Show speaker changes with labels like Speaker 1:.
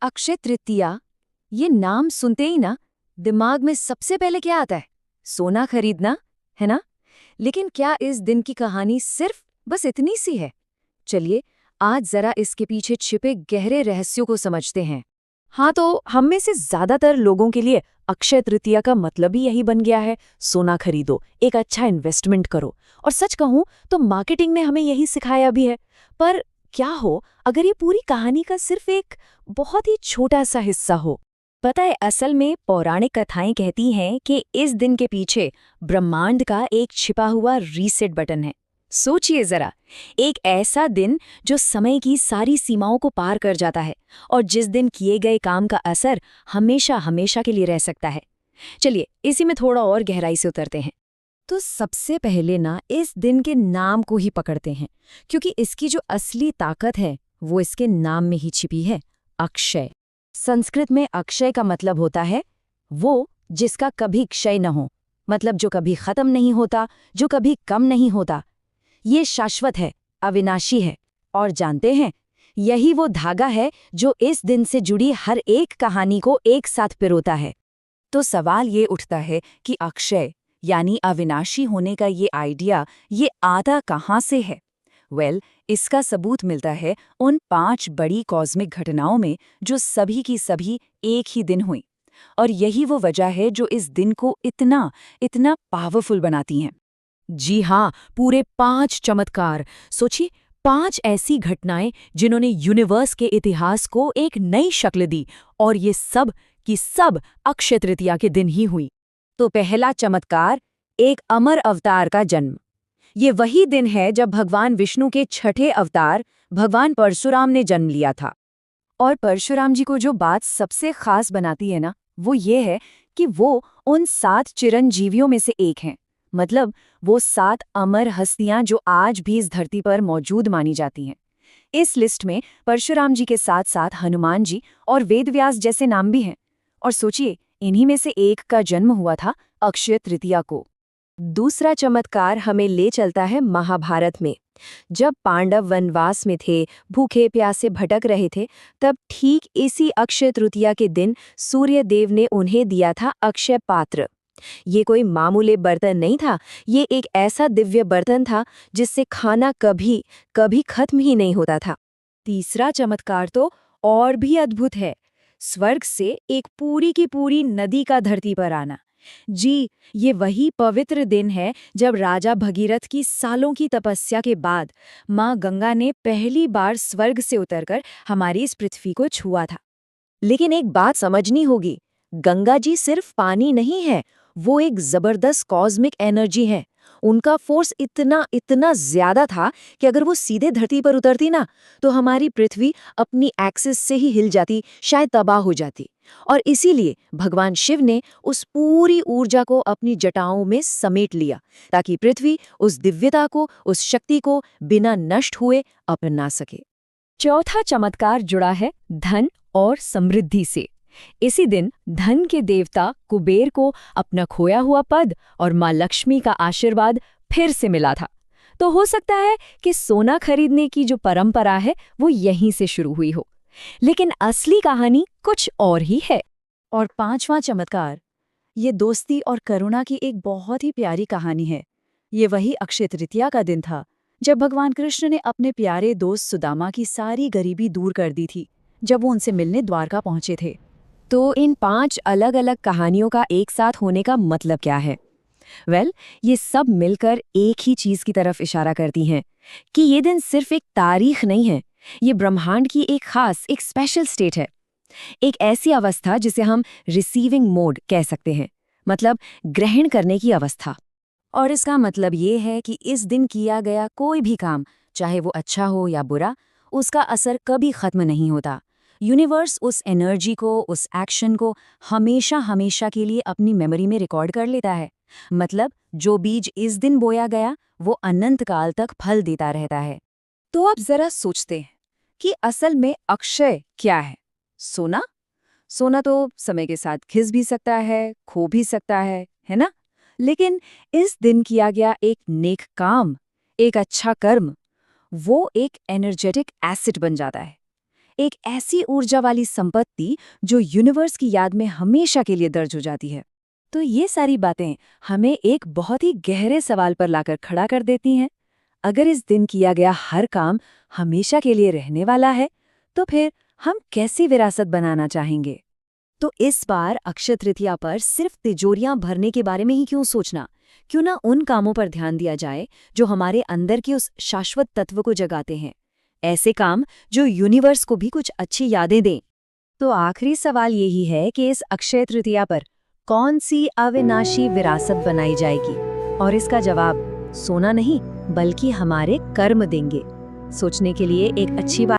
Speaker 1: अक्षय तृतीया, ये नाम सुनते ही ना दिमाग में सबसे पहले क्या आता है? सोना खरीदना, है ना? लेकिन क्या इस दिन की कहानी सिर्फ बस इतनी सी है? चलिए आज जरा इसके पीछे छिपे गहरे रहस्यों को समझते हैं। हाँ, तो हम में से ज्यादातर लोगों के लिए अक्षय तृतीया का मतलब ही यही बन गया है, सोना खरीदो, एक अच्छा इन्वेस्टमेंट करो। और सच कहूं तो मार्केटिंग ने हमें यही सिखाया भी है। पर क्या हो अगर ये पूरी कहानी का सिर्फ एक बहुत ही छोटा सा हिस्सा हो? पता है, असल में पौराणिक कथाएं कहती हैं कि इस दिन के पीछे ब्रह्मांड का एक छिपा हुआ रीसेट बटन है। सोचिए जरा, एक ऐसा दिन जो समय की सारी सीमाओं को पार कर जाता है और जिस दिन किए गए काम का असर हमेशा हमेशा के लिए रह सकता है। चलिए इसी में थोड़ा और गहराई से उतरते हैं। तो सबसे पहले ना इस दिन के नाम को ही पकड़ते हैं, क्योंकि इसकी जो असली ताकत है वो इसके नाम में ही छिपी है, अक्षय। संस्कृत में अक्षय का मतलब होता है वो जिसका कभी क्षय न हो, मतलब जो कभी खत्म नहीं होता, जो कभी कम नहीं होता। ये शाश्वत है, अविनाशी है। और जानते हैं, यही वो धागा है जो इस दिन से जुड़ी हर एक कहानी को एक साथ पिरोता है। तो सवाल ये उठता है कि अक्षय यानी अविनाशी होने का ये आइडिया ये आता कहाँ से है? इसका सबूत मिलता है उन 5 बड़ी कॉस्मिक घटनाओं में जो सभी की सभी एक ही दिन हुई। और यही वो वजह है जो इस दिन को इतना इतना पावरफुल बनाती हैं। जी हाँ, पूरे 5 चमत्कार। सोचिए, 5 ऐसी घटनाएं जिन्होंने यूनिवर्स के इतिहास को एक नई शक्ल दी, और ये सब की सब अक्षय तृतीया के दिन ही हुई। तो पहला चमत्कार, एक अमर अवतार का जन्म। ये वही दिन है जब भगवान विष्णु के छठे अवतार भगवान परशुराम ने जन्म लिया था। और परशुराम जी को जो बात सबसे खास बनाती है ना, वो ये है कि वो उन 7 चिरंजीवियों में से एक हैं। मतलब वो 7 अमर हस्तियां जो आज भी इस धरती पर मौजूद मानी जाती हैं। इस लिस्ट में परशुराम जी के साथ साथ हनुमान जी और वेदव्यास जैसे नाम भी हैं। और सोचिए, इन्हीं में से एक का जन्म हुआ था अक्षय तृतीया को। दूसरा चमत्कार हमें ले चलता है महाभारत में। जब पांडव वनवास में थे, भूखे प्यासे भटक रहे थे, तब ठीक इसी अक्षय तृतीया के दिन सूर्य देव ने उन्हें दिया था अक्षय पात्र। ये कोई मामूली बर्तन नहीं था, ये एक ऐसा दिव्य बर्तन था जिससे खाना कभी कभी खत्म ही नहीं होता था। तीसरा चमत्कार तो और भी अद्भुत है, स्वर्ग से एक पूरी की पूरी नदी का धरती पर आना। जी, ये वही पवित्र दिन है जब राजा भगीरथ की सालों की तपस्या के बाद माँ गंगा ने पहली बार स्वर्ग से उतरकर हमारी इस पृथ्वी को छुआ था। लेकिन एक बात समझनी होगी, गंगा जी सिर्फ पानी नहीं है, वो एक जबरदस्त कॉस्मिक एनर्जी है। उनका फोर्स इतना इतना ज्यादा था कि अगर वो सीधे धरती पर उतरती ना, तो हमारी पृथ्वी अपनी एक्सिस से ही हिल जाती, शायद तबाह हो जाती। और इसीलिए भगवान शिव ने उस पूरी ऊर्जा को अपनी जटाओं में समेट लिया, ताकि पृथ्वी उस दिव्यता को, उस शक्ति को बिना नष्ट हुए अपना सके। चौथा चमत्कार जुड़ा है धन और समृद्धि से। इसी दिन धन के देवता कुबेर को अपना खोया हुआ पद और माँ लक्ष्मी का आशीर्वाद फिर से मिला था। तो हो सकता है कि सोना खरीदने की जो परंपरा है वो यहीं से शुरू हुई हो। लेकिन असली कहानी कुछ और ही है। और 5वां चमत्कार, ये दोस्ती और करुणा की एक बहुत ही प्यारी कहानी है। ये वही अक्षय तृतीया का दिन था जब भगवान कृष्ण ने अपने प्यारे दोस्त सुदामा की सारी गरीबी दूर कर दी थी, जब वो उनसे मिलने द्वारका पहुंचे थे। तो इन 5 अलग अलग कहानियों का एक साथ होने का मतलब क्या है? ये सब मिलकर एक ही चीज की तरफ इशारा करती हैं कि ये दिन सिर्फ एक तारीख नहीं है, ये ब्रह्मांड की एक खास, एक स्पेशल स्टेट है। एक ऐसी अवस्था जिसे हम रिसीविंग मोड कह सकते हैं, मतलब ग्रहण करने की अवस्था। और इसका मतलब ये है कि इस दिन किया गया कोई भी काम, चाहे वो अच्छा हो या बुरा, उसका असर कभी खत्म नहीं होता। यूनिवर्स उस एनर्जी को, उस एक्शन को हमेशा हमेशा के लिए अपनी मेमोरी में रिकॉर्ड कर लेता है। मतलब जो बीज इस दिन बोया गया वो अनंत काल तक फल देता रहता है। तो आप जरा सोचते हैं कि असल में अक्षय क्या है? सोना? सोना तो समय के साथ घिस भी सकता है, खो भी सकता है ना? लेकिन इस दिन किया गया एक नेक काम, एक अच्छा कर्म, वो एक एनर्जेटिक एसिड बन जाता है। एक ऐसी ऊर्जा वाली संपत्ति जो यूनिवर्स की याद में हमेशा के लिए दर्ज हो जाती है। तो ये सारी बातें हमें एक बहुत ही गहरे सवाल पर लाकर खड़ा कर देती हैं। अगर इस दिन किया गया हर काम हमेशा के लिए रहने वाला है, तो फिर हम कैसी विरासत बनाना चाहेंगे? तो इस बार अक्षय तृतीया पर सिर्फ तिजोरियां भरने के बारे में ही क्यों सोचना? क्यों ना उन कामों पर ध्यान दिया जाए जो हमारे अंदर के उस शाश्वत तत्व को जगाते हैं, ऐसे काम जो यूनिवर्स को भी कुछ अच्छी यादें दें। तो आखिरी सवाल यही है कि इस अक्षय तृतीया पर कौन सी अविनाशी विरासत बनाई जाएगी? और इसका जवाब सोना नहीं, बल्कि हमारे कर्म देंगे। सोचने के लिए एक अच्छी बात